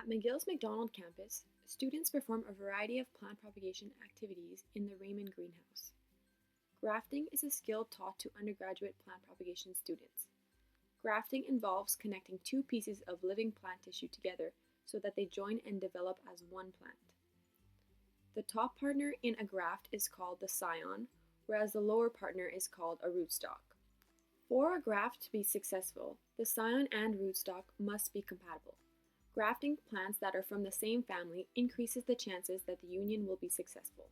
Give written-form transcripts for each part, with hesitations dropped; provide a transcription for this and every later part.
At McGill's McDonald campus, students perform a variety of plant propagation activities in the Raymond greenhouse. Grafting is a skill taught to undergraduate plant propagation students. Grafting involves connecting two pieces of living plant tissue together so that they join and develop as one plant. The top partner in a graft is called the scion, whereas the lower partner is called a rootstock. For a graft to be successful, the scion and rootstock must be compatible. Grafting plants that are from the same family increases the chances that the union will be successful.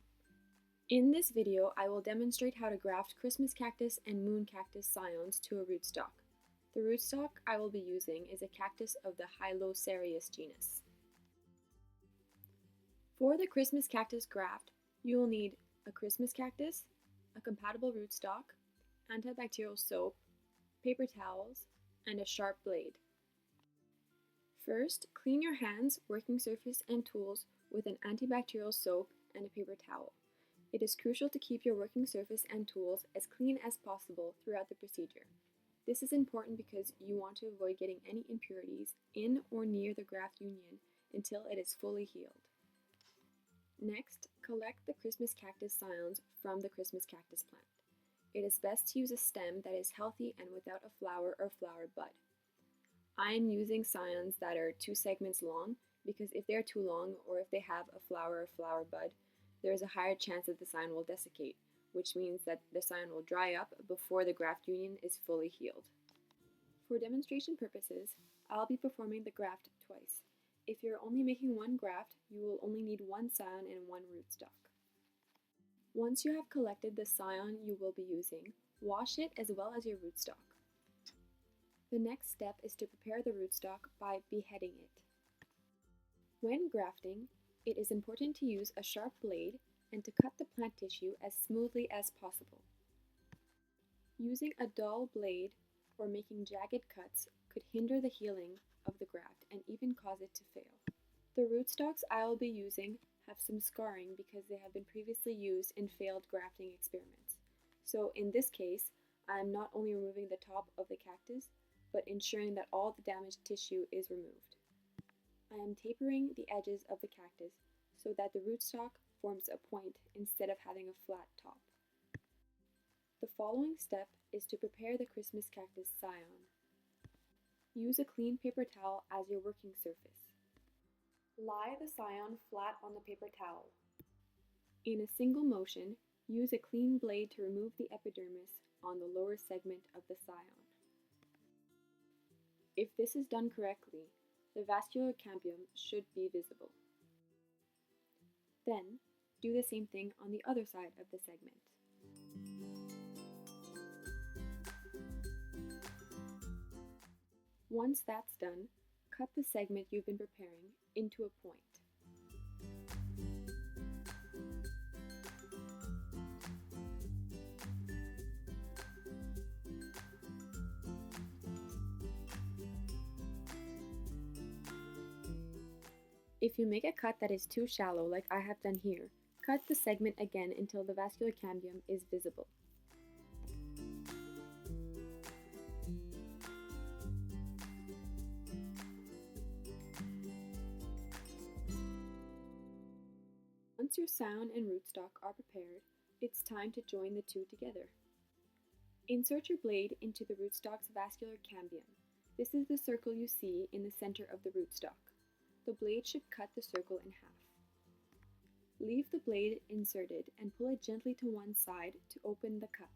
In this video, I will demonstrate how to graft Christmas cactus and moon cactus scions to a rootstock. The rootstock I will be using is a cactus of the Hylocereus genus. For the Christmas cactus graft, you will need a Christmas cactus, a compatible rootstock, antibacterial soap, paper towels, and a sharp blade. First, clean your hands, working surface, and tools with an antibacterial soap and a paper towel. It is crucial to keep your working surface and tools as clean as possible throughout the procedure. This is important because you want to avoid getting any impurities in or near the graft union until it is fully healed. Next, collect the Christmas cactus scions from the Christmas cactus plant. It is best to use a stem that is healthy and without a flower or flower bud. I am using scions that are 2 segments long because if they are too long or if they have a flower or flower bud, there is a higher chance that the scion will desiccate, which means that the scion will dry up before the graft union is fully healed. For demonstration purposes, I'll be performing the graft twice. If you're only making one graft, you will only need one scion and one rootstock. Once you have collected the scion you will be using, wash it as well as your rootstock. The next step is to prepare the rootstock by beheading it. When grafting, it is important to use a sharp blade and to cut the plant tissue as smoothly as possible. Using a dull blade or making jagged cuts could hinder the healing of the graft and even cause it to fail. The rootstocks I will be using have some scarring because they have been previously used in failed grafting experiments. So in this case, I am not only removing the top of the cactus, but ensuring that all the damaged tissue is removed. I am tapering the edges of the cactus so that the rootstock forms a point instead of having a flat top. The following step is to prepare the Christmas cactus scion. Use a clean paper towel as your working surface. Lie the scion flat on the paper towel. In a single motion, use a clean blade to remove the epidermis on the lower segment of the scion. If this is done correctly, the vascular cambium should be visible. Then, do the same thing on the other side of the segment. Once that's done, cut the segment you've been preparing into a point. If you make a cut that is too shallow, like I have done here, cut the segment again until the vascular cambium is visible. Once your scion and rootstock are prepared, it's time to join the two together. Insert your blade into the rootstock's vascular cambium. This is the circle you see in the center of the rootstock. The blade should cut the circle in half. Leave the blade inserted and pull it gently to one side to open the cut.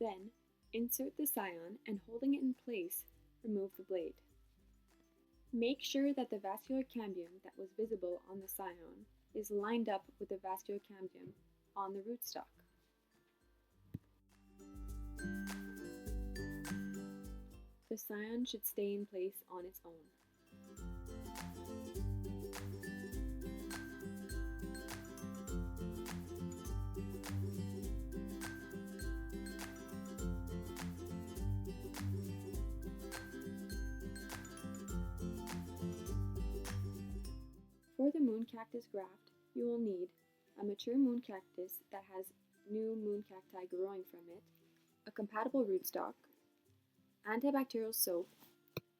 Then, insert the scion and holding it in place, remove the blade. Make sure that the vascular cambium that was visible on the scion is lined up with the vascular cambium on the rootstock. The scion should stay in place on its own. For the moon cactus graft, you will need a mature moon cactus that has new moon cacti growing from it, a compatible rootstock, antibacterial soap,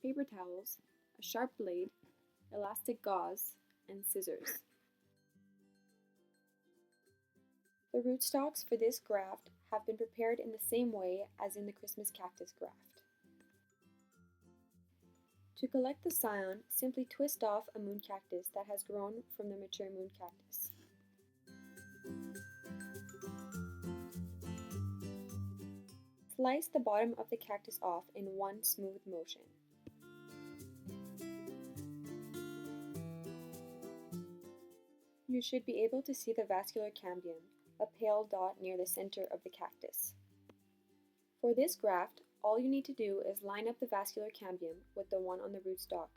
paper towels, a sharp blade, elastic gauze, and scissors. The rootstocks for this graft have been prepared in the same way as in the Christmas cactus graft. To collect the scion, simply twist off a moon cactus that has grown from the mature moon cactus. Slice the bottom of the cactus off in one smooth motion. You should be able to see the vascular cambium, a pale dot near the center of the cactus. For this graft, all you need to do is line up the vascular cambium with the one on the rootstock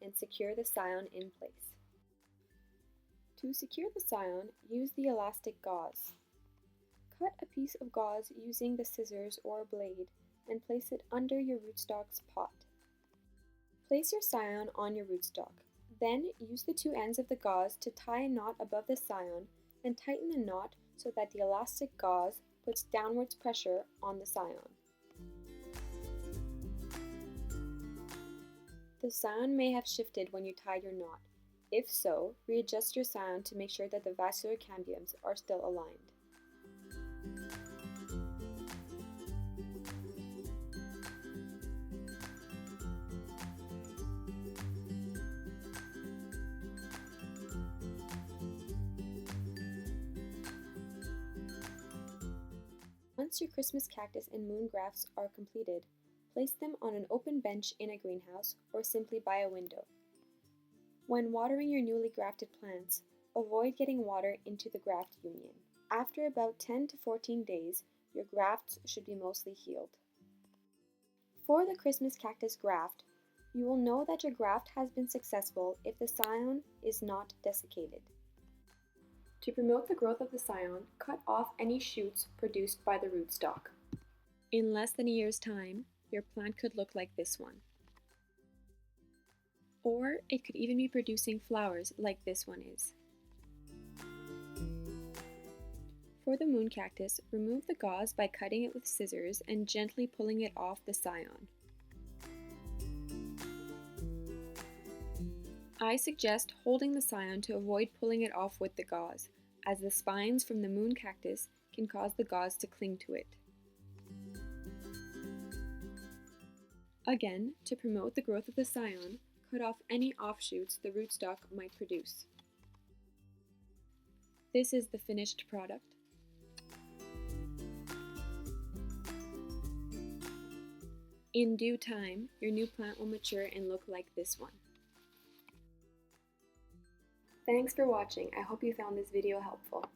and secure the scion in place. To secure the scion, use the elastic gauze. Cut a piece of gauze using the scissors or a blade and place it under your rootstock's pot. Place your scion on your rootstock. Then use the two ends of the gauze to tie a knot above the scion and tighten the knot so that the elastic gauze puts downwards pressure on the scion. The scion may have shifted when you tied your knot. If so, readjust your scion to make sure that the vascular cambiums are still aligned. Once your Christmas cactus and moon grafts are completed, place them on an open bench in a greenhouse or simply by a window. When watering your newly grafted plants, avoid getting water into the graft union. After about 10 to 14 days, your grafts should be mostly healed. For the Christmas cactus graft, you will know that your graft has been successful if the scion is not desiccated. To promote the growth of the scion, cut off any shoots produced by the rootstock. In less than a year's time, your plant could look like this one. Or it could even be producing flowers like this one is. For the moon cactus, remove the gauze by cutting it with scissors and gently pulling it off the scion. I suggest holding the scion to avoid pulling it off with the gauze, as the spines from the moon cactus can cause the gauze to cling to it. Again, to promote the growth of the scion, cut off any offshoots the rootstock might produce. This is the finished product. In due time, your new plant will mature and look like this one. Thanks for watching. I hope you found this video helpful.